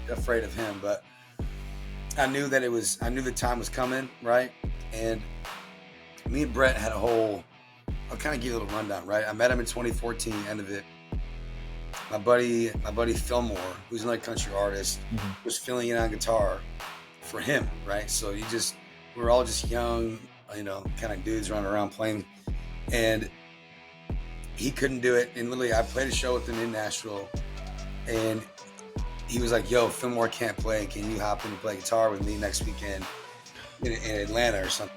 afraid of him, but I knew the time was coming, right? And me and Brett had a whole, I'll kind of give you a little rundown, right? I met him in 2014, end of it. My buddy Fillmore, who's another country artist, Mhm. was filling in on guitar for him, right? So we were all just young, kind of dudes running around playing, and he couldn't do it. And literally, I played a show with him in Nashville, and he was like, "Yo, Fillmore can't play. Can you hop in and play guitar with me next weekend in Atlanta or something?"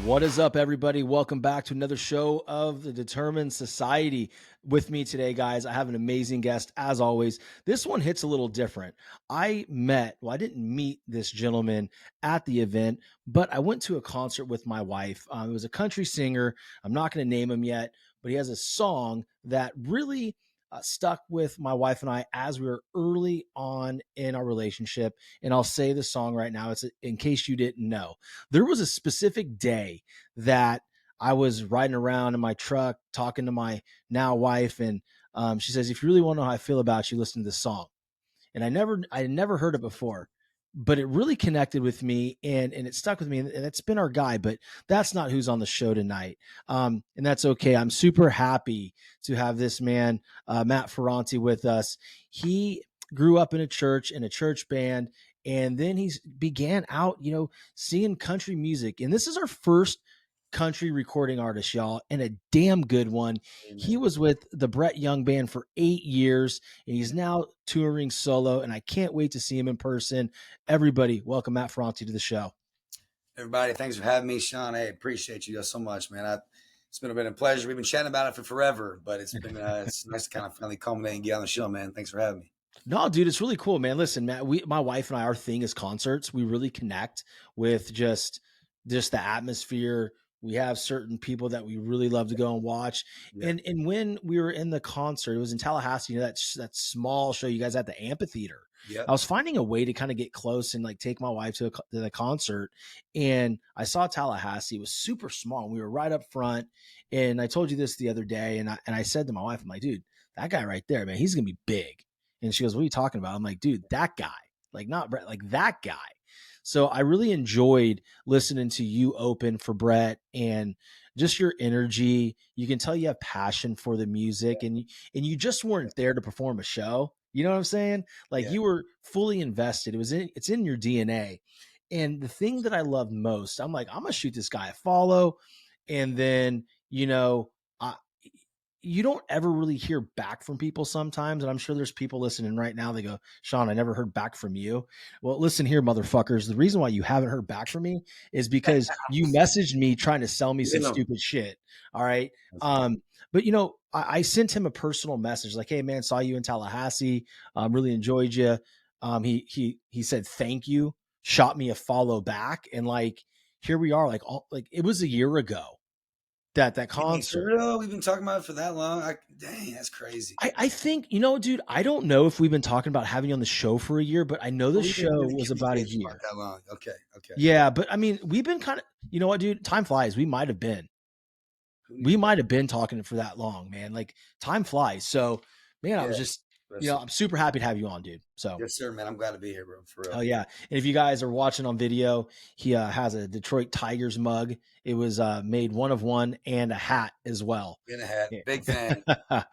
What is up, everybody? Welcome back to another show of the Determined Society. With me today, guys, I have an amazing guest, as always. This one hits a little different. I didn't meet this gentleman at the event, but I went to a concert with my wife. It was a country singer. I'm not going to name him yet, but he has a song that really stuck with my wife and I as we were early on in our relationship. And I'll say the song right now. It's in case you didn't know. There was a specific day that I was riding around in my truck talking to my now wife, and she says, "If you really want to know how I feel about you, listen to this song." And I had never heard it before, but it really connected with me, and it stuck with me, and it's been our guy. But that's not who's on the show tonight, and that's okay. I'm super happy to have this man, Matt Ferranti, with us. He grew up in a church band, and then he began out, singing country music. And this is our first country recording artist, y'all, and a damn good one. He Amen. was with the Brett Young Band for 8 years, and he's now touring solo, and I can't wait to see him in person. Everybody, welcome Matt Ferranti to the show. Everybody, thanks for having me, Sean. Hey, appreciate you so much, man. It's been a pleasure. We've been chatting about it for forever, but it's nice to kind of finally culminate and get on the show, man. Thanks for having me. No, dude, it's really cool, man. Listen, Matt, my wife and I, our thing is concerts. We really connect with just the atmosphere. We have certain people that we really love to go and watch. Yeah, And when we were in the concert, it was in Tallahassee, that small show you guys at the amphitheater. I yep. was finding a way to kind of get close and like take my wife to the concert, and I saw Tallahassee. It was super small. We were right up front, and I told you this the other day, and I said to my wife, I'm like, dude, that guy right there, man, he's gonna be big. And she goes, "What are you talking about?" I'm like, "Dude, that guy, like not Brett, like that guy." So I really enjoyed listening to you open for Brett and just your energy. You can tell you have passion for the music, and you just weren't there to perform a show. You know what I'm saying? Like Yeah. you were fully invested. It's in your DNA. And the thing that I love most, I'm like, I'm gonna shoot this guy a follow, and then I, you don't ever really hear back from people sometimes. And I'm sure there's people listening right now. They go, "Sean, I never heard back from you." Well, listen here, motherfuckers. The reason why you haven't heard back from me is because you messaged me trying to sell me You some know, stupid shit. All right. that's fine. But I sent him a personal message like, "Hey man, saw you in Tallahassee. Really enjoyed you." He said, "Thank you." Shot me a follow back. And like, here we are, like it was a year ago that Dang, for concert. real? We've been talking about it for that long. Dang, that's crazy. I think, dude, I don't know if we've been talking about having you on the show for a year, but I know the Oh, we've been show was about a communicating for year. that long. Okay, okay. Yeah, but I mean, we've been kind of, you know what, dude? Time flies. Who We knew? might have been talking for that long, man. Like time flies. So, man, I Yeah, was just, that's I'm super happy to have you on, dude. So, yes, sir, man. I'm glad to be here, bro. For oh real. yeah. And if you guys are watching on video, he has a Detroit Tigers mug. It was made one of one and a hat as well. In a hat. Yeah. Big fan. Big My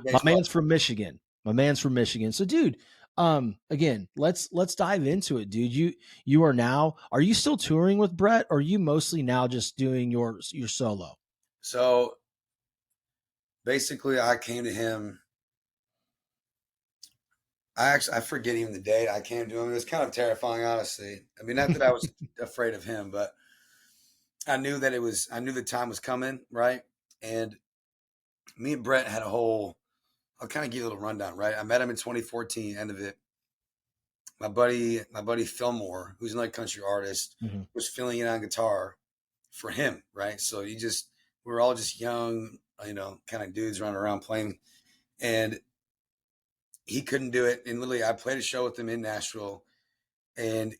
baseball. man's from Michigan. My man's from Michigan. So, dude, again, let's dive into it, dude. Are you still touring with Brett, or are you mostly now just doing your solo? So basically, I came to him. I forget even the date I came to him. It was kind of terrifying, honestly. I mean, not that I was afraid of him, but I knew the time was coming, right? And me and Brett had a whole, I'll kind of give you a little rundown, right? I met him in 2014, end of it. My buddy Fillmore, who's another country artist, Mhm. was filling in on guitar for him, right? So we were all just young, kind of dudes running around playing, and he couldn't do it. And literally, I played a show with him in Nashville, and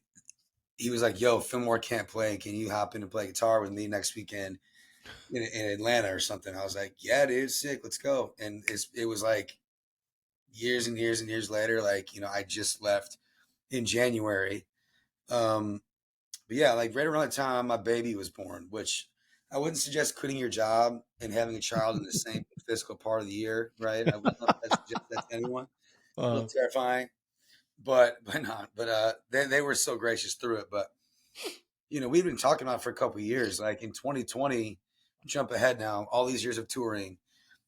he was like, "Yo, Fillmore can't play. Can you hop in and play guitar with me next weekend in Atlanta or something?" I was like, "Yeah, dude, sick. Let's go." And it was like years and years and years later, like, I just left in January. Um, but yeah, like right around the time my baby was born, which I wouldn't suggest quitting your job and having a child in the same fiscal part of the year, right? I would not suggest that to anyone. It's a little Uh, terrifying, but not. But they were so gracious through it. But we've been talking about it for a couple of years. Like in 2020, jump ahead now, all these years of touring.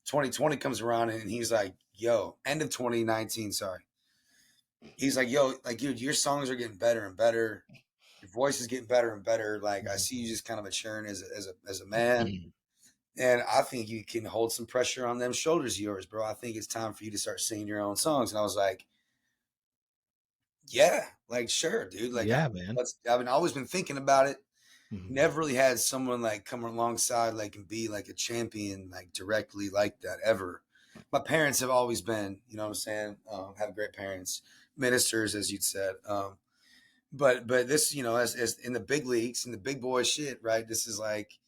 2020 comes around and he's like, "Yo," end of 2019, sorry. He's like, "Yo, like, dude, your songs are getting better and better. Your voice is getting better and better. Like, I see you just kind of maturing as a man, and I think you can hold some pressure on them shoulders of yours, bro. I think it's time for you to start singing your own songs." And I was like, "Yeah, like, sure, dude. Like, yeah, man. I've been always been thinking about it. Mhm. Never really had someone like come alongside, like, and be like a champion, like directly like that ever. My parents have always been, you know what I'm saying? Have great parents, ministers, as you'd said. But this, as in the big leagues and the big boy shit, right? This is like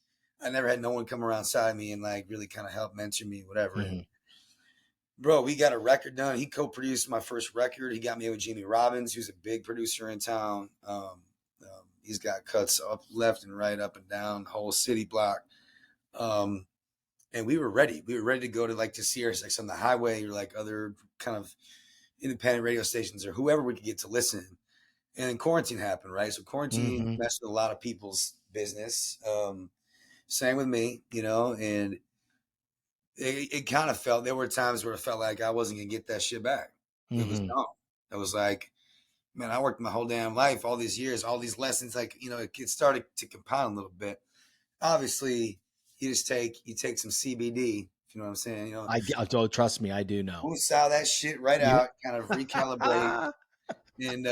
I never had no one come around side me and like really kind of help mentor me, whatever. And Mhm. bro, we got a record done. He co-produced my first record. He got me with Jimmy Robbins, who's a big producer in town. He's got cuts up left and right, up and down, the whole city block. Um, and we were ready. We were ready to go to like to Sirius, like on the highway or like other kind of independent radio stations or whoever we could get to listen. And then quarantine happened, right? So quarantine Mhm. messed with a lot of people's business. Same with me, and it kind of felt there were times where it felt like I wasn't gonna get that shit back. It was Mhm. gone. It was like, man, I worked my whole damn life, all these years, all these lessons. Like, it started to compound a little bit. Obviously, you take some CBD, if you know what I'm saying. Oh, trust me, I do know. We saw that shit right You out, kind of recalibrate, and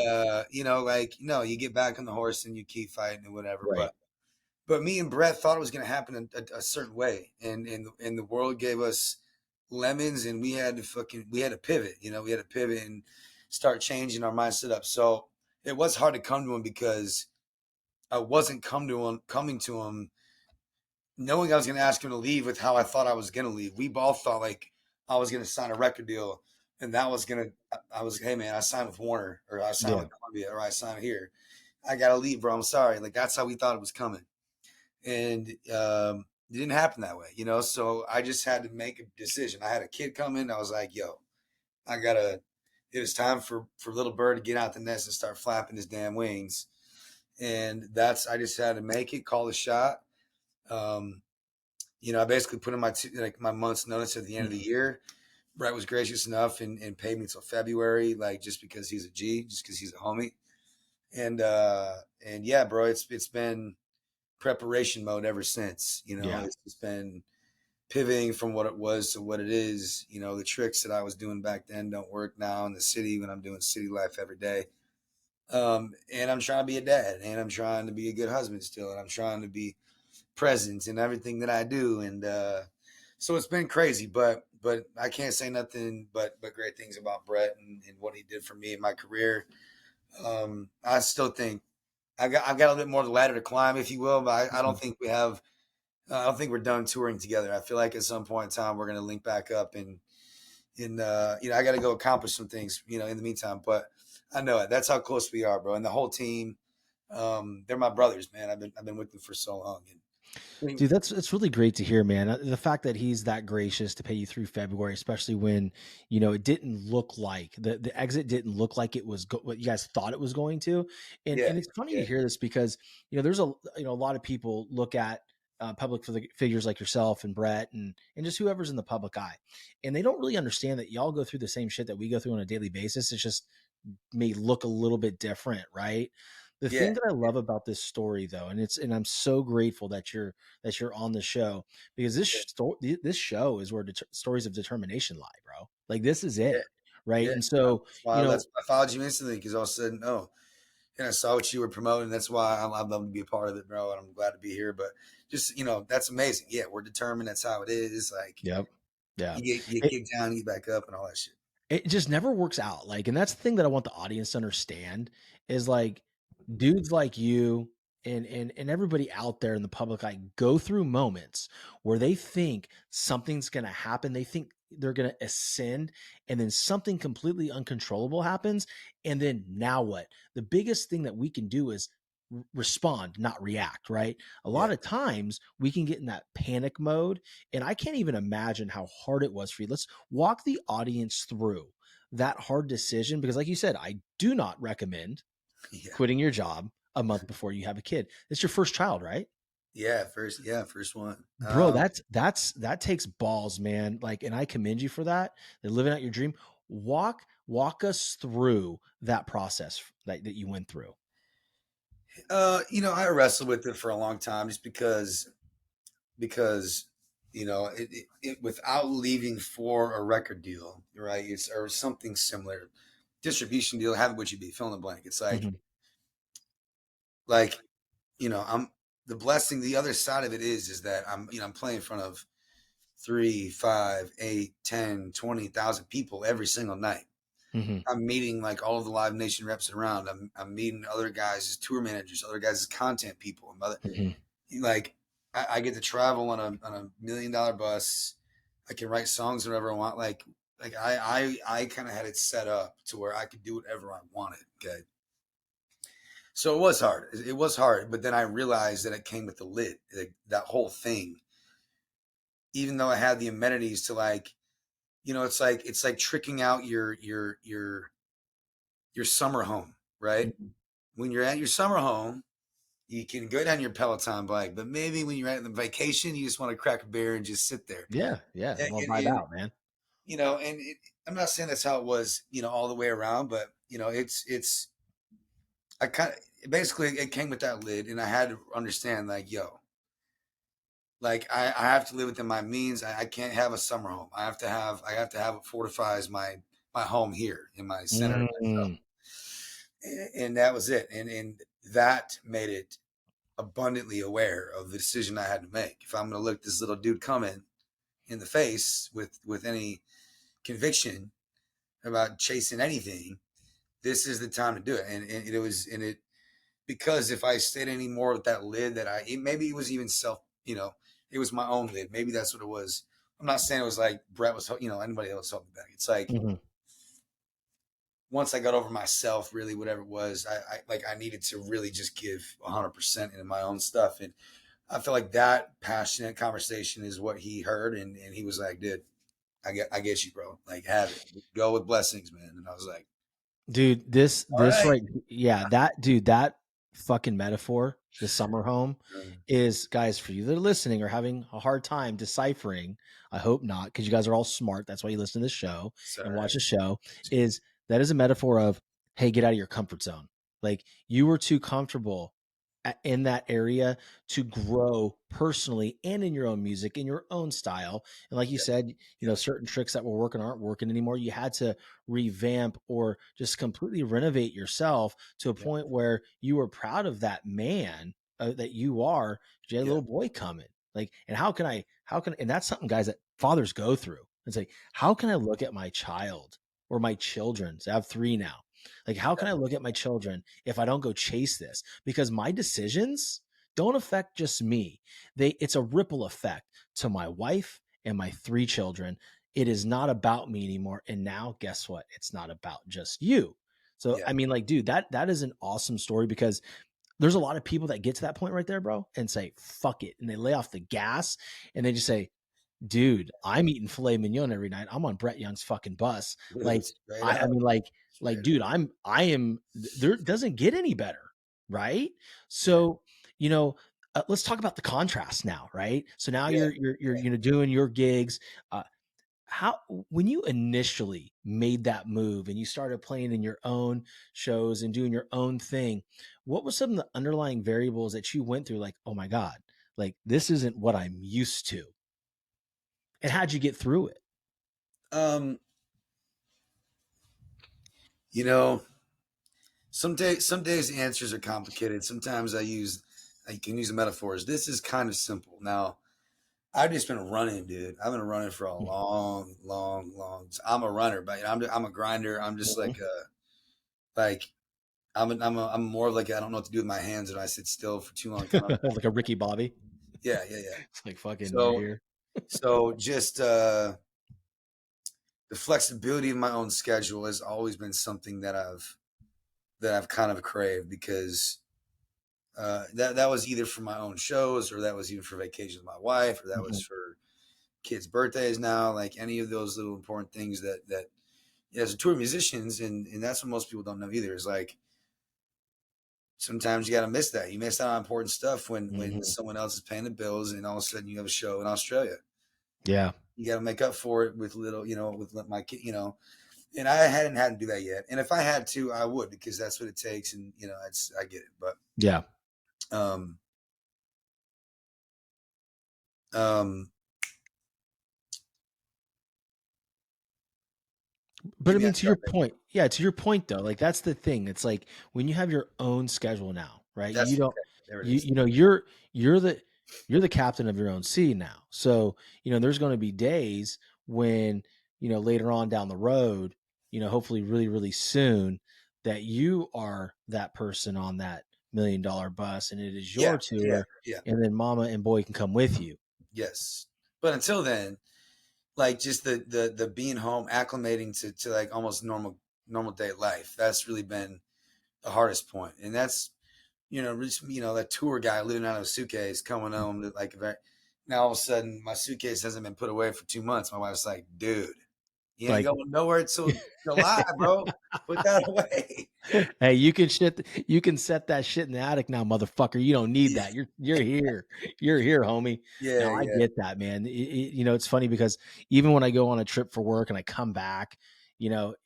like you get back on the horse and you keep fighting and whatever. Right. But me and Brett thought it was going to happen a certain way, and the world gave us lemons, and we had to pivot. We had to pivot and start changing our mindset up. So it was hard to come to him because I wasn't coming to him knowing I was going to ask him to leave with how I thought I was going to leave. We both thought like I was going to sign a record deal, and that was going to. I was, hey man, I signed with Warner, or I signed Yeah. with Columbia, or I signed here. I got to leave, bro. I'm sorry. Like that's how we thought it was coming, and it didn't happen that way. So I just had to make a decision. I had a kid coming. I was like, yo, I gotta. It was time for little bird to get out the nest and start flapping his damn wings, and I just had to make it, call the shot. Um, I basically put in my month's notice at the end of the Mhm. year. Brett was gracious enough and paid me until February, like just because he's a G, just because he's a homie. And yeah, bro, it's been preparation mode ever since. Yeah. It's just been pivoting from what it was to what it is. The tricks that I was doing back then don't work now in the city when I'm doing city life every day. And I'm trying to be a dad, and I'm trying to be a good husband still, and I'm trying to be present in everything that I do. And so it's been crazy, but I can't say nothing but great things about Brett and what he did for me in my career. I still think I've got a little bit more of the ladder to climb, if you will, but I don't Mhm. think we have. I don't think we're done touring together. I feel like at some point in time we're going to link back up and I got to go accomplish some things, in the meantime. But I know it. That's how close we are, bro. And the whole team, they're my brothers, man. I've been with them for so long, and Dude, that's really great to hear, man. The fact that he's that gracious to pay you through February, especially when it didn't look like the exit didn't look like it was what you guys thought it was going to, and yeah, and it's funny yeah, to hear this because there's a lot of people look at public figures like yourself and Brett and just whoever's in the public eye, and they don't really understand that y'all go through the same shit that we go through on a daily basis. It's just may look a little bit different, right? The yeah, thing that I love about this story though, and I'm so grateful that you're on the show because yeah, this show is where stories of determination lie, bro. Like this is yeah, it, right? yeah. And No, so, that's why I followed you instantly because all of a sudden, oh, and I saw what you were promoting. That's why I'd love to be a part of it, bro. And I'm glad to be here. But just that's amazing. Yeah, we're determined. That's how it is. Like yep, yeah. you get kicked down, you get back up, and all that shit. It just never works out, like, and that's the thing that I want the audience to understand is, like, dudes like you and everybody out there in the public eye go through moments where they think something's gonna happen. They think they're going to ascend, and then something completely uncontrollable happens. And then now what? The biggest thing that we can do is respond, not react, right? A Yeah. lot of times we can get in that panic mode. And I can't even imagine how hard it was for you. Let's walk the audience through that hard decision, because like you said, I do not recommend Yeah. quitting your job a month before you have a kid. It's your first child, right? Yeah. First one. Bro, that takes balls, man. Like, and I commend you for that. They're living out your dream. Walk us through that process that you went through. I wrestled with it for a long time just because it without leaving for a record deal, right? It's or something similar, distribution deal, have it what you be, fill in the blank. It's Mhm. like I'm the blessing. The other side of it is that I'm playing in front of 3, 5, 8, 10, 20,000 people every single night. Mhm. I'm meeting like all of the Live Nation reps around. I'm meeting other guys as tour managers, other guys as content people. Mhm. Like I get to travel on a $1 million bus. I can write songs whenever I want. Like I kind of had it set up to where I could do whatever I wanted. Okay. So it was hard. It was hard, but then I realized that it came with the lid. That whole thing, even though I had the amenities to it's like tricking out your summer home, right? Mhm. When you're at your summer home, you can go down your Peloton bike, but maybe when you're at the vacation, you just want to crack a beer and just sit there. Yeah, yeah. And, I'm gonna and, vibe and out, man. I'm not saying that's how it was, all the way around, but it's I kind of basically it came with that lid, and I had to understand like, yo, like I have to live within my means. I can't have a summer home. I have to have what fortifies my home here in my center of myself. Mm. And that was it. And that made it abundantly aware of the decision I had to make. If I'm going to look this little dude coming in the face with any conviction about chasing anything, this is the time to do it. And it was and it because if I stayed any more with that lid maybe it was even it was my own lid. Maybe that's what it was. I'm not saying it was like Brett was, anybody else holding back. It's like Mhm. once I got over myself, really, whatever it was, I needed to really just give 100% in my own stuff. And I feel like that passionate conversation is what he heard. And he was like, dude, I get you, bro. Like, have it. Go with blessings, man. And I was like, Dude, this all this right. right, yeah, that fucking metaphor, the summer home, is, guys, for you that are listening or having a hard time deciphering, I hope not, because you guys are all smart. That's why you listen to this show and Sorry. watch the show. Is that is a metaphor of, hey, get out of your comfort zone. Like, you were too comfortable in that area to grow personally and in your own music, in your own style. And like you Yeah. said, Yeah. certain tricks that were working aren't working anymore. You had to revamp or just completely renovate yourself to a Yeah. point where you were proud of that man that you are. You had a Yeah. little boy coming. Like, and and that's something, guys, that fathers go through. It's like, how can I look at my child or my children? So I have 3 now. Like, how can I look at my children if I don't go chase this? Because my decisions don't affect just me. It's a ripple effect to my wife and my 3 children. It is not about me anymore. And now guess what? It's not about just you. So Yeah. I mean, like, dude, that is an awesome story, because there's a lot of people that get to that point right there, bro, and say, fuck it. And they lay off the gas and they just say, dude, I'm eating filet mignon every night. I'm on Brett Young's fucking bus. Dude, Like, straight I up. mean, like, Straight dude, up. I am, there doesn't get any better. Right. Yeah. So, let's talk about the contrast now. Right. So now Yeah. you're, doing your gigs. How, when you initially made that move and you started playing in your own shows and doing your own thing, what was some of the underlying variables that you went through? Like, oh my God, like, this isn't what I'm used to. And how'd you get through it? Um, you know, some days the answers are complicated. Sometimes I can use the metaphors. This is kind of simple. Now, I've just been running, dude. I've been running for a long, long, long. I'm a runner, but I'm a grinder. I'm just Mhm. like I'm more like I don't know what to do with my hands, and I sit still for too long. Kind of. Like a Ricky Bobby. Yeah, yeah, yeah. It's like, fucking, you're So here. so just the flexibility of my own schedule has always been something that I've kind of craved, because that was either for my own shows, or that was even for vacations with my wife, or that was Mhm. for kids' birthdays now, like any of those little important things that as a tour musicians, and that's what most people don't know either, is like sometimes you got to miss that. You miss out on important stuff when Mhm. someone else is paying the bills, and all of a sudden you have a show in Australia. Yeah. You got to make up for it with little, with my kid, and I hadn't had to do that yet. And if I had to, I would, because that's what it takes. And I get it. But Yeah. um, um, But give I me mean, that to your start, baby. point, yeah, to your point though, like that's the thing. It's like when you have your own schedule now, right? You That's don't, okay. There it you is. you know, you're the you're the captain of your own sea now. So there's going to be days when later on down the road, hopefully really really soon, that you are that person on that $1 million bus, and it is Yeah, your yeah, tour, yeah. and then mama and boy can come with you. Yes. But until then, like just the being home, acclimating to like almost normal day life. That's really been the hardest point, and that's that tour guy living out of a suitcase coming home to like now all of a sudden my suitcase hasn't been put away for 2 months. My wife's like, dude, you ain't Like, going nowhere until July, bro. Put that away. hey, you can set that shit in the attic now, motherfucker. You don't need Yeah, that. You're here. You're here, homie. yeah, Now I yeah. get that, man. It's funny because even when I go on a trip for work and I come back,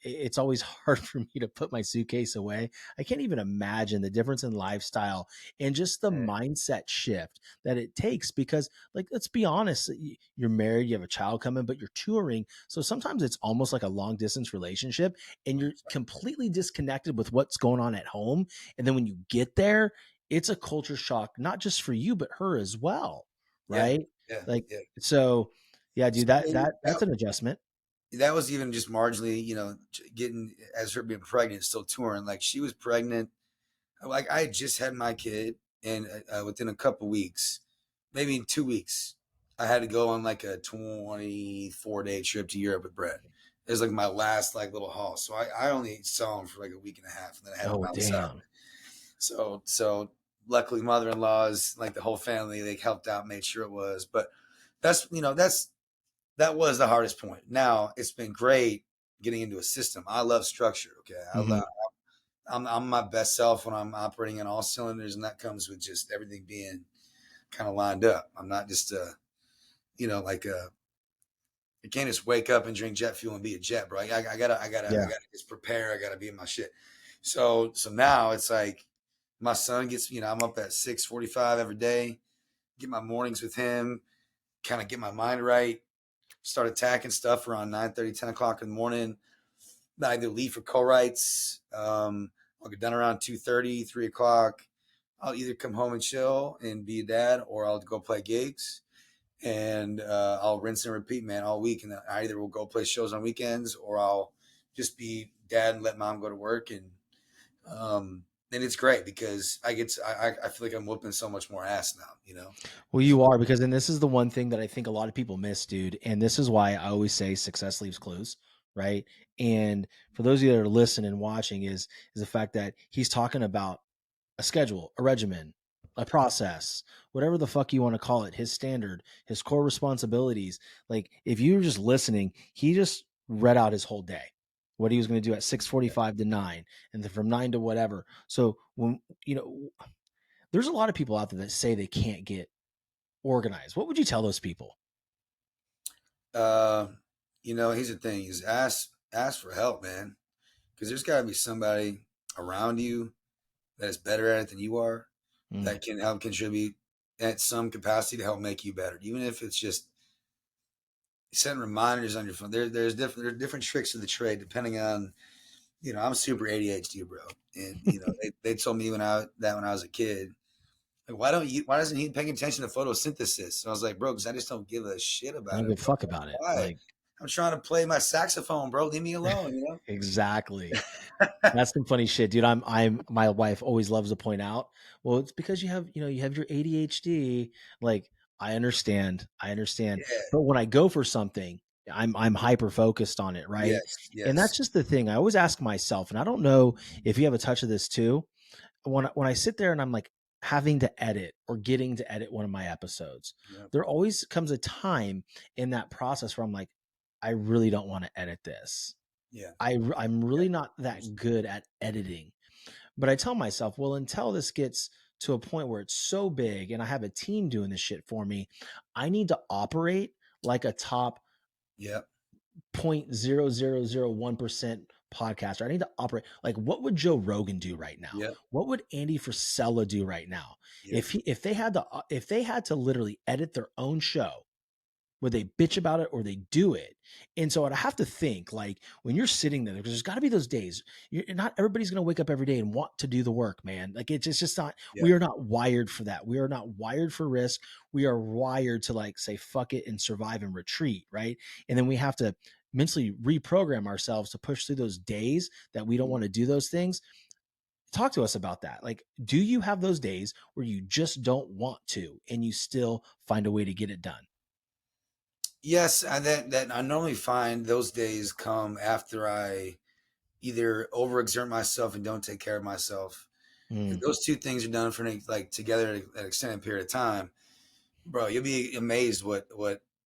it's always hard for me to put my suitcase away. I can't even imagine the difference in lifestyle and just the mindset shift that it takes, because like, let's be honest, you're married, you have a child coming, but you're touring. So sometimes it's almost like a long distance relationship, and you're completely disconnected with what's going on at home. And then when you get there, it's a culture shock, not just for you, but her as well. Yeah, Right. yeah, Like, yeah. so yeah, So, dude, that's an adjustment. that was even just marginally, getting as her being pregnant, still touring. Like she was pregnant. Like I had just had my kid, and within a couple weeks, maybe 2 weeks, I had to go on like a 24-day trip to Europe with Brett. It was like my last like little haul. So I only saw him for like a week and a half, and then I had to Oh, bounce out. damn. So luckily, mother-in-laws, like the whole family, they helped out, made sure it was. But that was the hardest point. Now it's been great getting into a system. I love structure. Okay, Hmm. I'm my best self when I'm operating on all cylinders, and that comes with just everything being kind of lined up. I'm not just like I can't just wake up and drink jet fuel and be a jet, bro. I Yeah. gotta just prepare. I gotta be in my shit. So now it's like my son gets, I'm up at 6:45 every day, get my mornings with him, kind of get my mind right, start attacking stuff around 9:30, 10 o'clock in the morning. I either leave for co-writes. I'll get done around 2:30, 3 o'clock. I'll either come home and chill and be a dad, or I'll go play gigs, and I'll rinse and repeat, man, all week. And then I either will go play shows on weekends, or I'll just be dad and let mom go to work. And it's great because I feel like I'm whooping so much more ass now. Well, you are, because, and this is the one thing that I think a lot of people miss, dude. And this is why I always say success leaves clues, right? And for those of you that are listening and watching, is the fact that he's talking about a schedule, a regimen, a process, whatever the fuck you want to call it, his standard, his core responsibilities. Like, if you were just listening, he just read out his whole day, what he was going to do at 6:45 to 9, and then from 9 to whatever. So when there's a lot of people out there that say they can't get organized. What would you tell those people? Uh, here's the thing: is ask for help, man, because there's got to be somebody around you that is better at it than you are, Mm, that can help contribute at some capacity to help make you better, even if it's just setting reminders on your phone. There's different tricks of the trade depending on, I'm super ADHD, bro, and they told me when I was a kid, like, why doesn't he paying attention to photosynthesis? So I was like, bro, because I just don't give a shit I about don't it, give a bro. fuck about it. Why? Like, I'm trying to play my saxophone, bro. Leave me alone. exactly. That's some funny shit, dude. My wife always loves to point out, well, it's because you have your ADHD. Like, I understand. Yeah, But when I go for something I'm hyper focused on it, right? Yes, And that's yes. just the thing. I always ask myself, and I don't know if you have a touch of this too. When I sit there and I'm like having to edit or getting to edit one of my episodes, Yep. there always comes a time in that process where I'm like, I really don't want to edit this. Yeah. I'm Yeah. really not that good at editing. But I tell myself, well, until this gets to a point where it's so big and I have a team doing this shit for me, I need to operate like a top Yep. 0.0001% podcaster. I need to operate like, what would Joe Rogan do right now? Yep. What would Andy Frisella do right now? Yep. If they had to literally edit their own show, where they bitch about it or they do it. And so I have to think, like, when you're sitting there, because there's got to be those days. You're not everybody's going to wake up every day and want to do the work, man. Like, it's just not. Yep. We are not wired for that. We are not wired for risk. We are wired to like say fuck it and survive and retreat, right? And then we have to mentally reprogram ourselves to push through those days that we don't want to do those things. Talk to us about that. Like, do you have those days where you just don't want to and you still find a way to get it done? Yes, that I normally find those days come after I either overexert myself and don't take care of myself. If Mm. those two things are done for like together at an extended period of time, bro, you'll be amazed what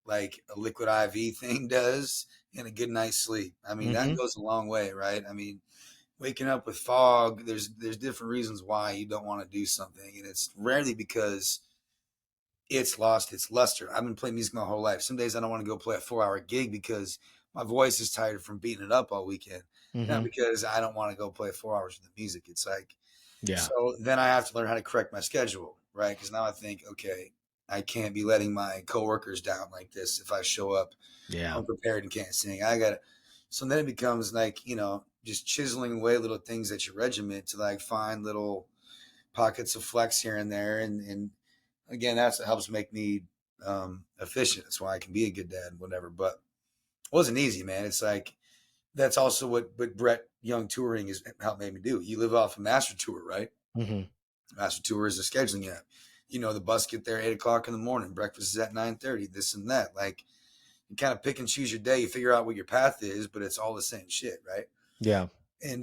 like a liquid IV thing does and a good night's sleep. I mean, that Mm-hmm. goes a long way, right? I mean, waking up with fog, there's different reasons why you don't want to do something, and it's rarely because it's lost its luster. I've been playing music my whole life. Some days I don't want to go play a 4 hour gig because my voice is tired from beating it up all weekend. Not Mm-hmm. because I don't want to go play 4 hours of the music. It's like, Yeah. so then I have to learn how to correct my schedule, right? Because now I think, okay, I can't be letting my coworkers down like this if I show up Yeah. unprepared and can't sing. I got to, so then it becomes like, just chiseling away little things at your regiment to like find little pockets of flex here and there. And again, that's what helps make me efficient. That's why I can be a good dad, whatever. But it wasn't easy, man. It's like that's also what Brett Young touring is how it made me do. You live off a master tour, right? Mm-hmm. Master tour is a scheduling app. The bus get there 8 o'clock in the morning. Breakfast is at 9:30. This and that. Like you kind of pick and choose your day. You figure out what your path is, but it's all the same shit, right? Yeah. And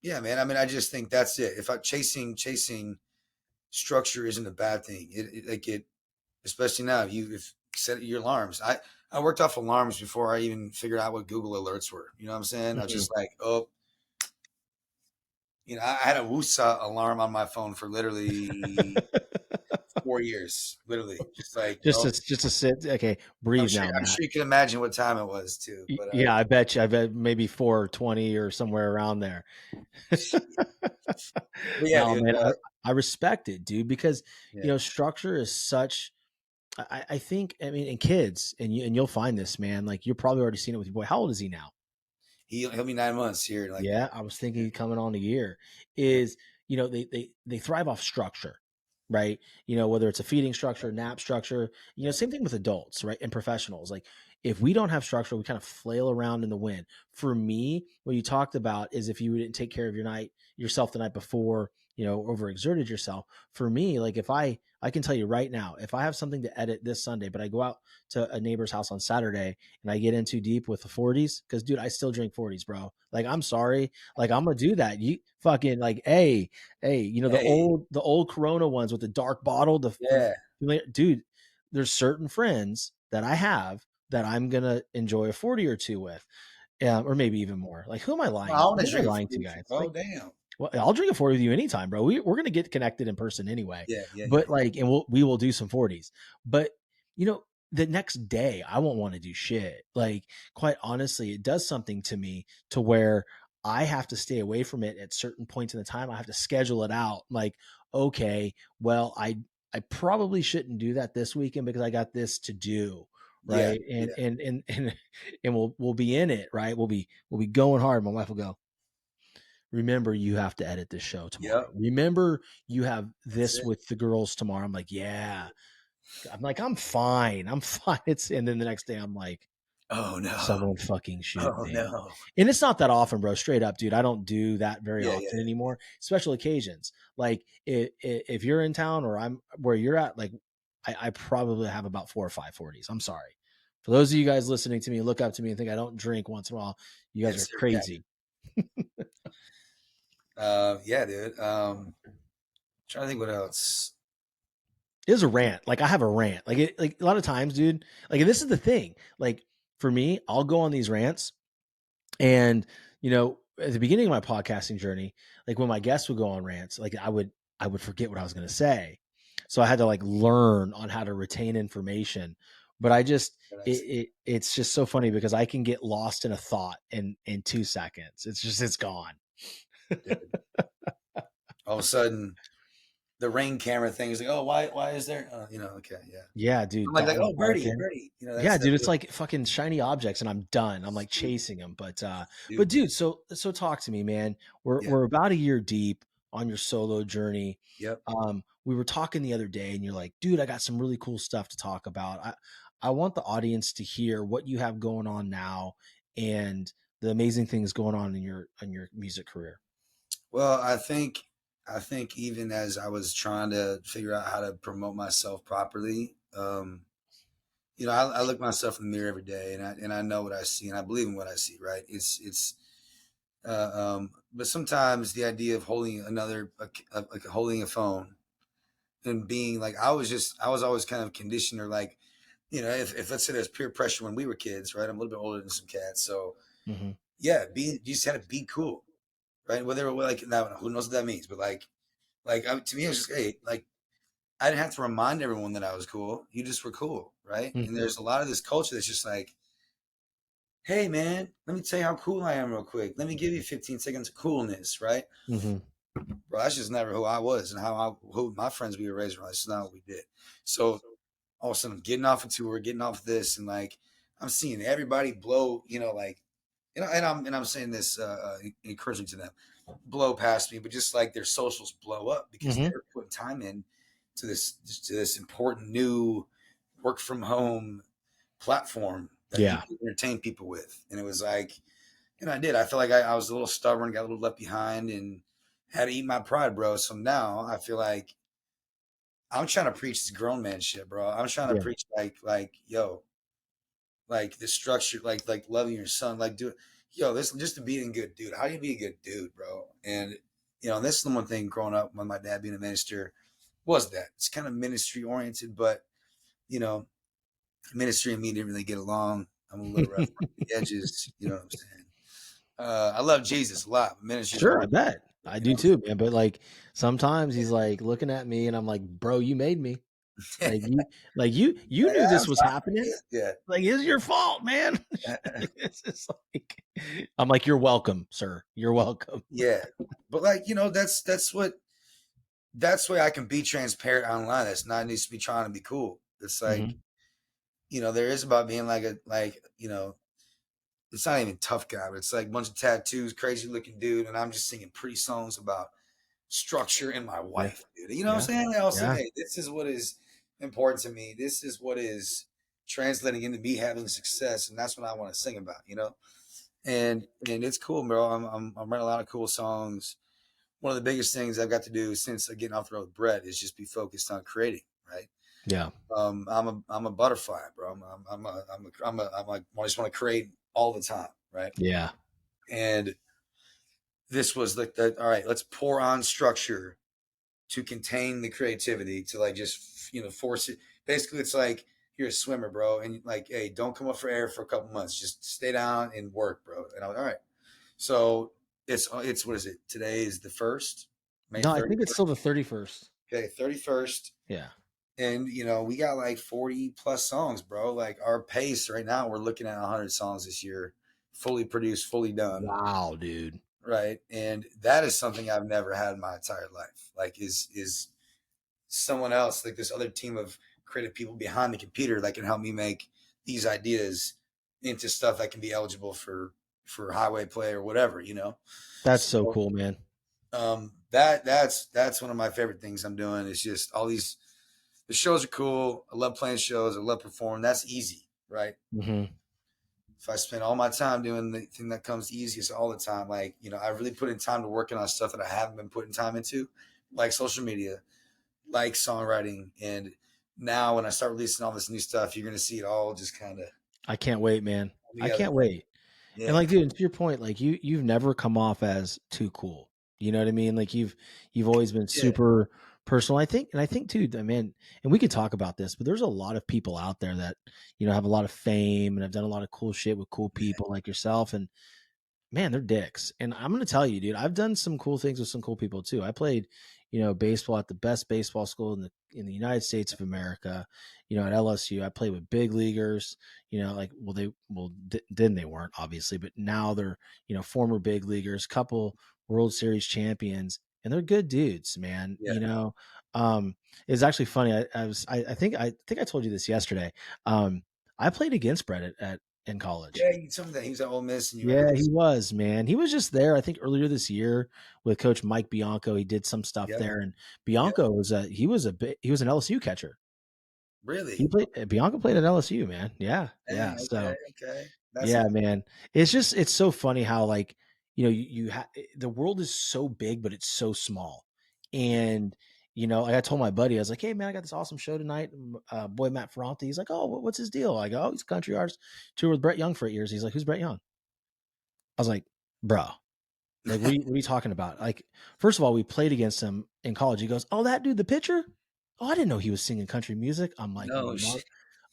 yeah, man. I mean, I just think that's it. If I chasing structure isn't a bad thing. It especially now if set your alarms. I worked off alarms before I even figured out what Google alerts were. You know what I'm saying? I was Mm-hmm. just like, oh, I had a Woosa alarm on my phone for literally 4 years. Literally, just like, oh, just to sit. Okay, breathe now, I'm Matt. sure you can imagine what time it was too. But Yeah, I bet you. I bet maybe 4:20 or somewhere around there. but yeah, No, dude. man, I respect it, dude, because Yeah, structure is such. I think. I mean, in kids, you'll find this, man. Like you're probably already seen it with your boy. How old is he now? he'll be 9 months here. Like, Yeah, I was thinking yeah, coming on a year yeah, is, they thrive off structure, right? Whether it's a feeding structure, nap structure, yeah, same thing with adults, right? And professionals. Like if we don't have structure, we kind of flail around in the wind. For me, what you talked about is if you didn't take care of yourself the night before, overexerted yourself. For me, like if I can tell you right now, if I have something to edit this Sunday, but I go out to a neighbor's house on Saturday and I get in too deep with the 40s, because dude, I still drink 40s, bro. Like, I'm sorry. Like, I'm gonna do that. You fucking like, hey, hey, the old Corona ones with the dark bottle, yeah. dude, there's certain friends that I have that I'm gonna enjoy a 40 or two with. Yeah, or maybe even more. Like, who am I Well, I lying? want to Who am I drink a lying to, 40. guys? Oh, Like, damn. well, I'll drink a 40 with you anytime, bro. We're gonna get connected in person anyway. Yeah, yeah, yeah, But like, and we will do some 40s. But you know, the next day I won't want to do shit. Like, quite honestly, it does something to me to where I have to stay away from it at certain points in the time. I have to schedule it out. Like, okay, well, I probably shouldn't do that this weekend because I got this to do. yeah, Right. And yeah. and we'll be in it, right? We'll be going hard. My wife will go, remember you have to edit this show tomorrow. Yep, Remember you have that's this it. with the girls tomorrow. I'm like, yeah. I'm like, I'm fine. I'm fine. And then the next day I'm like, Oh no. someone fucking shoot Oh me. no. And it's not that often, bro. Straight up, dude. I don't do that very Yeah, yeah, often yeah. anymore. Special occasions. Like if you're in town or I'm where you're at, like I probably have about 4 or 5 40s. I'm sorry. For those of you guys listening to me, look up to me and think I don't drink once in a while. You guys Yes, are sir. Yeah. crazy. Yeah, dude. Trying to think what else. It was a rant. Like I have a rant. Like a lot of times, dude. Like and this is the thing. Like for me, I'll go on these rants, and at the beginning of my podcasting journey, like when my guests would go on rants, like I would forget what I was going to say, so I had to like learn on how to retain information. But I just it's just so funny because I can get lost in a thought in 2 seconds. It's gone. Dude. All of a sudden, the ring camera thing is like, oh, why is there? Okay, yeah. Yeah, I'm dude. like, Dogs oh, birdie, barking. birdie. Yeah, That's dude, it's it. like fucking shiny objects and I'm done. I'm like Stupid, chasing them. But stupid. dude, so talk to me, man. We're Yeah. we're about a year deep on your solo journey. Yep. We were talking the other day and you're like, dude, I got some really cool stuff to talk about. I want the audience to hear what you have going on now and the amazing things going on in your music career. Well, I think even as I was trying to figure out how to promote myself properly, I look myself in the mirror every day, and I know what I see, and I believe in what I see. Right? But sometimes the idea of holding like holding a phone and being like, I was always kind of conditioned, or like, if let's say there's peer pressure when we were kids, right? I'm a little bit older than some cats, so Mm-hmm. yeah, you just had to be cool, right? Whether like now, who knows what that means, but to me, it was just hey, like I didn't have to remind everyone that I was cool. You just were cool, right? And Mm-hmm. there's a lot of this culture that's just like, hey man, let me tell you how cool I am real quick. Let me give you 15 seconds of coolness, right? Mm-hmm. Bro, that's just never who I was and who my friends we were raised around. That's not what we did. So all of a sudden I'm getting off a tour, getting off this, and like I'm seeing everybody blow, and I'm saying this encouraging to them, blow past me, but just like their socials blow up because Mm-hmm. they're putting time in to this important new work from home platform that you Yeah. can entertain people with. And it was like, I did. I feel like I was a little stubborn, got a little left behind, and had to eat my pride, bro. So now I feel like I'm trying to preach this grown man shit, bro. I'm trying to Yeah. preach like yo, like the structure, like loving your son, like do it. Yo, this just to being a good dude. How do you be a good dude, bro? And this is the one thing growing up with my dad being a minister was that it's kind of ministry oriented, but you know, ministry and me didn't really get along. I'm a little rough around the edges. You know what I'm saying? I love Jesus a lot, but ministry's Sure, where I I'm. bet. I You know do what too, man. But like sometimes he's like looking at me and I'm like, bro, you made me. I'm saying? You knew I'm this was sorry. happening. Yeah. Like, it's your fault, man. It's just like I'm like, you're welcome, sir. You're welcome. Yeah. But like, that's why I can be transparent online. That's not needs to be trying to be cool. It's like, Hmm. there is about being it's not even tough guy, but it's like a bunch of tattoos, crazy looking dude, and I'm just singing pretty songs about structure and my Yeah. wife, dude. You know what I'm Yeah. saying? I was like, Yeah. hey, this is what is important to me. This is what is translating into me having success, and that's what I want to sing about. And it's cool, bro. I'm writing a lot of cool songs. One of the biggest things I've got to do since getting off the road with Brett is just be focused on creating, right? Yeah. I'm a butterfly, bro. I just want to create all the time, right? Yeah. And this was like the all right. Let's pour on structure to contain the creativity to like just force it. Basically, it's like you're a swimmer, bro, and like, hey, don't come up for air for a couple months. Just stay down and work, bro. And I'm like, all right. So it's what is it? Today is the first, May No, I think it's still 31st. the 31st. Okay, 31st. Yeah. And we got like 40 plus songs, bro. Like our pace right now, we're looking at 100 songs this year, fully produced, fully done, Wow, dude. right? And that is something I've never had in my entire life. Like is someone else, like this other team of creative people behind the computer that can help me make these ideas into stuff that can be eligible for highway play or whatever. That's so So cool, man. that's one of my favorite things I'm doing. Is just all these the shows are cool. I love playing shows. I love performing. That's easy, right? Hmm. If I spend all my time doing the thing that comes easiest all the time, like I really put in time to working on stuff that I haven't been putting time into, like social media, like songwriting, and now when I start releasing all this new stuff, you're gonna see it all just kind of. I can't wait, man. I together. can't wait. And Yeah, like, dude, to your point, like you've never come off as too cool. You know what I mean? Like you've always been yeah, super personal. I think too, that, man, and we could talk about this, but there's a lot of people out there that, have a lot of fame and have done a lot of cool shit with cool man. people like yourself. And man, they're dicks. And I'm gonna tell you, dude, I've done some cool things with some cool people too. I played, baseball at the best baseball school in the United States of America. At LSU, I played with big leaguers. Like, then they weren't obviously, but now they're former big leaguers, couple World Series champions, and they're good dudes, man. Yeah, It's actually funny. I think I told you this yesterday. I played against Brett in college. yeah. You told me that he was at Ole Miss and you were at Yeah, he LSU. was, man. He was just there, I think, earlier this year with Coach Mike Bianco. He did some stuff Yep, there, and yep. Bianco he was an LSU catcher. He Really? played Bianco played at LSU, man. Yeah, yeah. Dang. Okay, So okay. That's yeah, it. man. It's so funny how, like, the world is so big, but it's so small. Yeah, And like I told my buddy, I was like, "Hey, man, I got this awesome show tonight." Boy, Matt Ferranti. He's like, "Oh, what's his deal?" I go, "Oh, he's a country artist. Toured with Brett Young for 8 years." He's like, "Who's Brett Young?" I was like, "Bro, like, what are you talking about?" Like, first of all, we played against him in college. He goes, "Oh, that dude, the pitcher? Oh, I didn't know he was singing country music." no shit.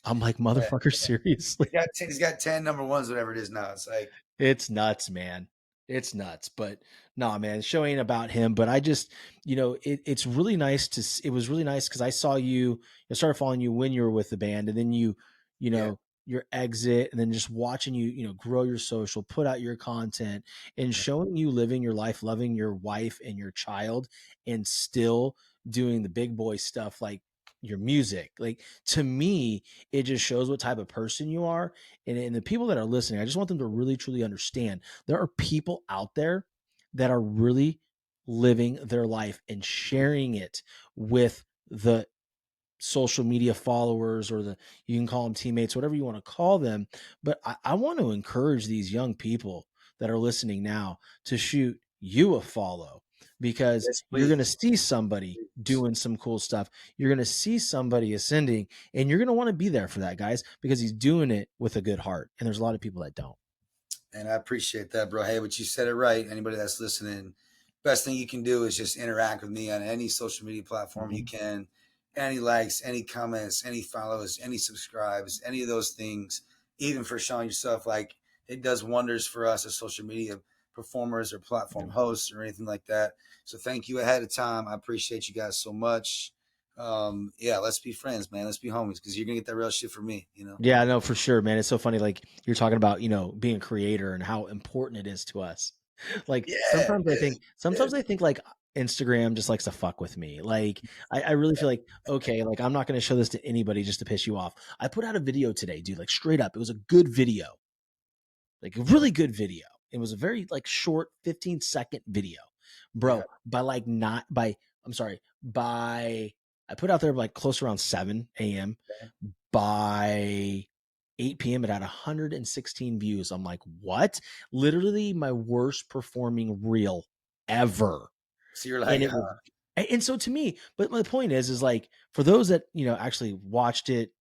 I'm like, Yeah. motherfucker, seriously. He's got 10 number ones, whatever it is now. It's like, It's nuts, man. It's nuts. But no, man, the show ain't about him. But I just, it's really nice it was really nice because I saw you, I started following you when you were with the band, and then you yeah, know, your exit, and then just watching you, grow your social, put out your content, and yeah. showing you living your life, loving your wife and your child, and still doing the big boy stuff like your music. Like, to me, it just shows what type of person you are. And the people that are listening, I just want them to really truly understand there are people out there that are really living their life and sharing it with the social media followers, or you can call them teammates, whatever you want to call them. But I want to encourage these young people that are listening now to shoot you a follow, because Yes, you're going to please. see somebody Please. doing some cool stuff. You're going to see somebody ascending, and you're going to want to be there for that, guys, because he's doing it with a good heart. And there's a lot of people that don't. And I appreciate that, bro. Hey, but you said it right. Anybody that's listening, best thing you can do is just interact with me on any social media platform you Mhm. can. Any likes, any comments, any follows, any subscribes, any of those things, even for showing yourself, like, it does wonders for us as social media performers or Yeah. platform hosts or anything like that. So thank you ahead of time. I appreciate you guys so much. Yeah, let's be friends, man. Let's be homies, because you're gonna get that real shit from me. Yeah, no, for sure, man. It's so funny. Like, you're talking about, being a creator and how important it is to us. Like, Yeah, yeah, sometimes I think like Instagram just likes to fuck with me. Like, I really feel like, okay, like, I'm not going to show this to anybody just to piss you off. I put out a video today, dude, like, straight up. It was a good video, like a really good video. It was a very like short 15-second video, yeah. bro. I'm sorry, by, I put out there like close around 7 a.m. Okay. By 8 p.m. it had 116 views. I'm like, what? Literally my worst performing reel ever. So you're And like, it was, and so to me, but my point is like, for those that, actually watched it,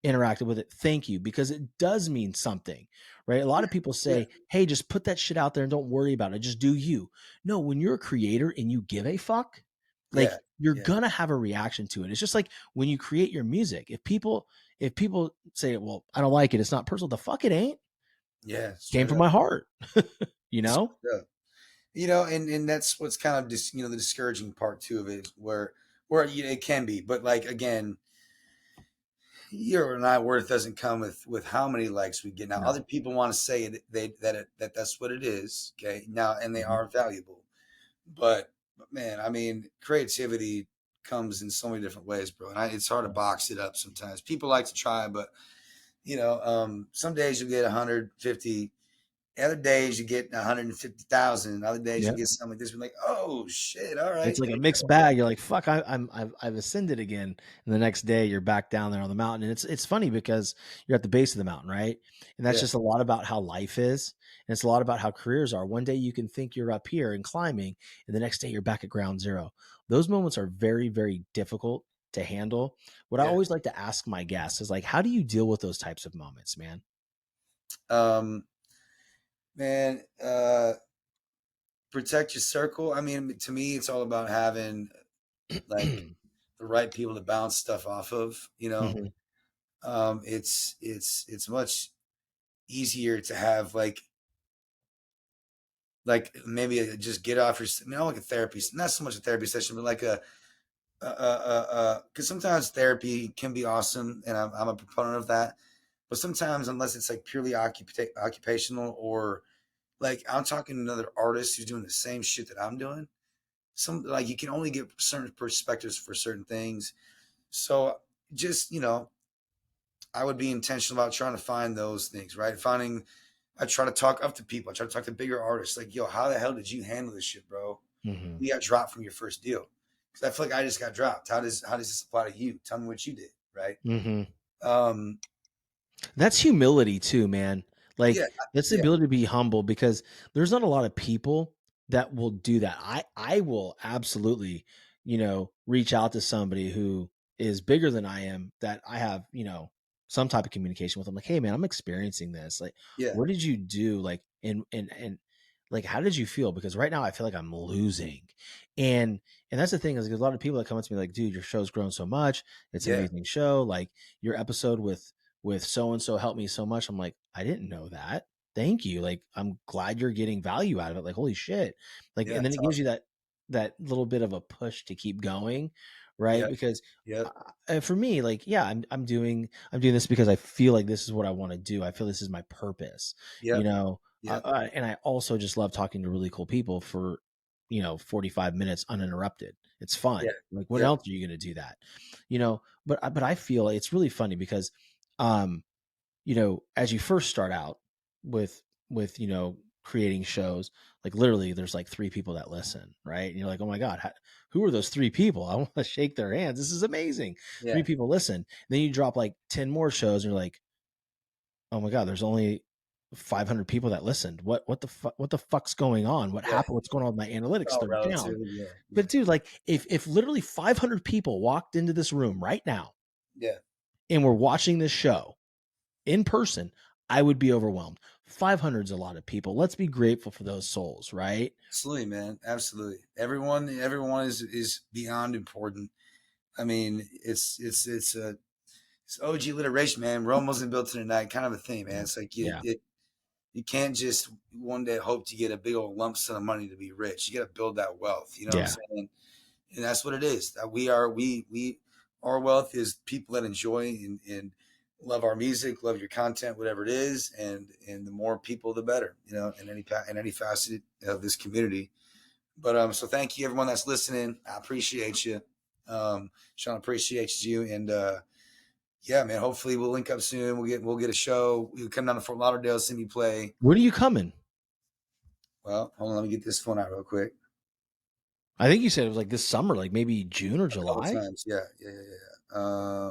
interacted with it, thank you, because it does mean something, right? A lot yeah, of people yeah, say, hey, just put that shit out there and don't worry about it. Just do you. No, when you're a creator and you give a fuck, yeah, like, you're yeah, gonna have a reaction to it. It's just like when you create your music. If people say, well, I don't like it, it's not personal, the fuck it ain't. yeah, Came straight from up, my heart, you know? straight up. And that's what's kind of just the discouraging part too of it, where it can be, but like again, your and I worth doesn't come with how many likes we get. Now, No. other people want to say that that's what it is, okay? Now, and they Mhm. are valuable, but man, I mean, creativity comes in so many different ways, bro, and it's hard to box it up sometimes. People like to try, but some days you get 150. Other days you get 150,000. Other days you Yeah. get something like this. We're like, oh shit! All right, It's like here a we mixed go. bag. You're like, fuck, I've ascended again. And the next day you're back down there on the mountain. And it's funny because you're at the base of the mountain, right? And that's Yeah, just a lot about how life is. And it's a lot about how careers are. One day you can think you're up here and climbing, and the next day you're back at ground zero. Those moments are very, very difficult to handle. What I yeah. always like to ask my guests is like, how do you deal with those types of moments, man? Um, man, protect your circle. I mean, to me, it's all about having like the right people to bounce stuff off of. Mhm. It's much easier to have like maybe just get off your, not like a therapy, not so much a therapy session, but like because sometimes therapy can be awesome, and I'm a proponent of that. But sometimes, unless it's like purely occupational, or like I'm talking to another artist who's doing the same shit that I'm doing, some like you can only get certain perspectives for certain things. So just I would be intentional about trying to find those things, right? Finding, I try to talk up to people. I try to talk to bigger artists. Like, yo, how the hell did you handle this shit, bro? Mhm. You got dropped from your first deal. Because I feel like I just got dropped. How does this apply to you? Tell me what you did, right? Mhm. Um, That's humility too, man. yeah, Like, that's the yeah, ability to be humble because there's not a lot of people that will do that. I will absolutely, reach out to somebody who is bigger than I am that I have, some type of communication with. I'm like, "Hey man, I'm experiencing this. Like, yeah, what did you do? Like, and like how did you feel? Because right now I feel like I'm losing." And that's the thing is there's a lot of people that come up to me like, "Dude, your show's grown so much. It's an yeah, amazing show. Like your episode with so and so helped me so much." I'm like, I didn't know that. Thank you. Like, I'm glad you're getting value out of it. Like, holy shit. Like, yeah. and then It's it gives you awesome. that little bit of a push to keep going, right? Yep, Because yep, for me, like, yeah, I'm doing this because I feel like this is what I want to do. I feel this is my purpose, you yep, know. yep, And I also just love talking to really cool people for 45 minutes uninterrupted. It's yeah, fun. Like, what yep, else are you going to do that? But I feel like it's really funny because um as you first start out with creating shows, like literally there's like three people that listen, right? And you're like, oh my God, who are those three people? I want to shake their hands. This is amazing. Three yeah, people listen. Then you drop like 10 more shows and you're like, oh my God, there's only 500 people that listened. What the fuck's going on? What yeah. happened? What's going on with my It's analytics? all They're relative. down. Yeah, yeah, But dude, like if literally 500 people walked into this room right now yeah. and were watching this show in person, I would be overwhelmed. 500's a lot of people. Let's be grateful for those souls, right? Absolutely, man. Absolutely. Everyone is beyond important. I mean, it's OG alliteration, man. Rome wasn't built in a night, kind of a thing, man. It's like Yeah. you can't just one day hope to get a big old lump sum of money to be rich. You got to build that wealth. You know what I'm Yeah. saying? And that's what it is. That we our wealth is people that enjoy and love our music, love your content, whatever it is, and the more people, the better. In any facet of this community. But so thank you everyone that's listening. I appreciate you. Sean appreciates you, and yeah, man. Hopefully we'll link up soon. We'll get a show. We'll come down to Fort Lauderdale, see me play. When are you coming? Well, hold on, let me get this phone out real quick. I think you said it was like this summer, like maybe June or A couple July. times, yeah, yeah, yeah, yeah.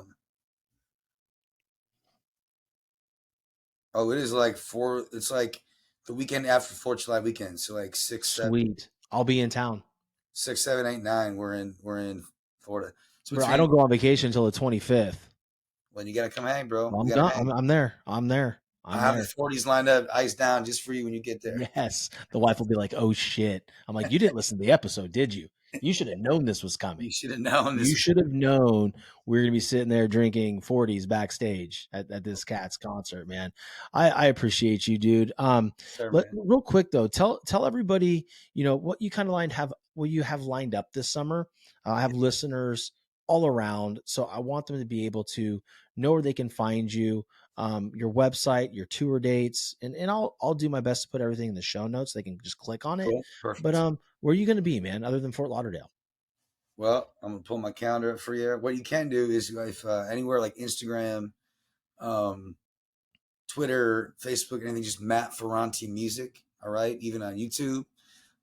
Oh, it is like four. It's like the weekend after 4th of July weekend. So like six, seven, Sweet. I'll be in town. 6, 7, 8, 9. We're in Florida. It's Bro, I between don't go on vacation until the 25th. when you gotta come hang, bro. Well, We I'm gotta done. hang. I'm there. I'm there. I I'm have the there. 40s lined up, ice down, just for you when you get there. Yes. The wife will be like, "Oh shit." I'm like, "You didn't listen to the episode, did you? You should have known this was You coming. should have known this You was should have coming. known we are gonna be sitting there drinking 40s backstage at this cat's concert, man. I appreciate you, dude. Sir, Let man. real quick though, tell everybody, what you kind of what you have lined up this summer. I have listeners all around, so I want them to be able to know where they can find you, your website, your tour dates, and I'll do my best to put everything in the show notes. They can just click on it. Cool. But Perfect. where are you gonna be, man, other than Fort Lauderdale? Well, I'm gonna pull my calendar up for you. What you can do is if anywhere like Instagram, um, Twitter, Facebook, anything, just Matt Ferranti Music. All right, even on YouTube.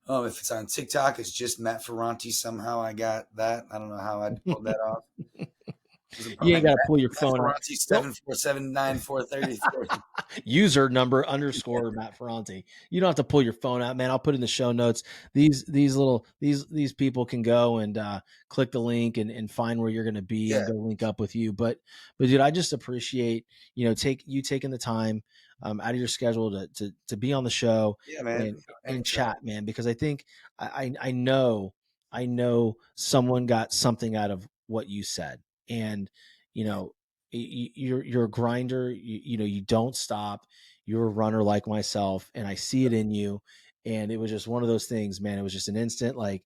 If it's on TikTok, it's just Matt Ferranti. Somehow I got that. I don't know how I pulled that off. Was it You like ain't got to pull your Matt phone out. Ferranti Don't 7479434? user number underscore Matt Ferranti. You don't have to pull your phone out, man. I'll put in the show notes. These people can go and click the link and find where you're going to be Yeah, and go link up with you. But dude, I just appreciate taking the time. out of your schedule to be on the show Yeah, man. and Anytime. chat, man, because I think I know someone got something out of what you said, and you know, you're a grinder. You know, you don't stop. You're a runner like myself, and I see it in you. And it was just one of those things, man. It was just an instant, like,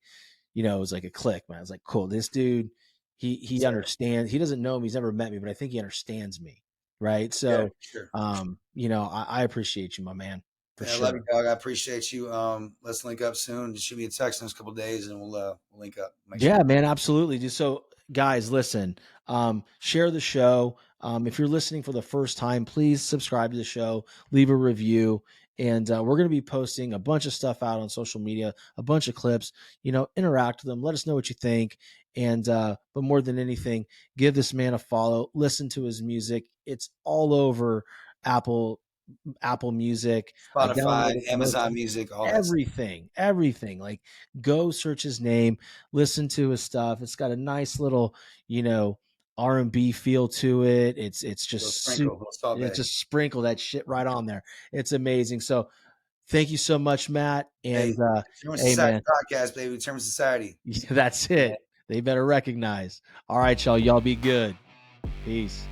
it was like a click, man. I was like, cool, this dude, he Sir. understands. He doesn't know me, he's never met me, but I think he understands me, right? Yeah, So, sure. I appreciate you, my man, for Yeah, I love you, sure. dog. I appreciate you. Let's link up soon. Just shoot me a text in a couple of days, and we'll link up. Make sure. Yeah, man, absolutely. Just so, guys, listen, share the show. If you're listening for the first time, please subscribe to the show, leave a review, and we're going to be posting a bunch of stuff out on social media, a bunch of clips. Interact with them. Let us know what you think, and but more than anything, give this man a follow. Listen to his music. It's all over Apple Apple Music. I Spotify, downloaded most Amazon Music, all that stuff. everything. Like, go search his name, listen to his stuff. It's got a nice little, you know, R&B feel to it. It's Little just super. sprinkle, little salt It's bay. just sprinkle that shit right on there. It's amazing. So thank you so much, Matt. And Hey, German hey, Society man, podcast, baby. German Society. that's it. They better recognize. All right, y'all. Y'all be good. Peace.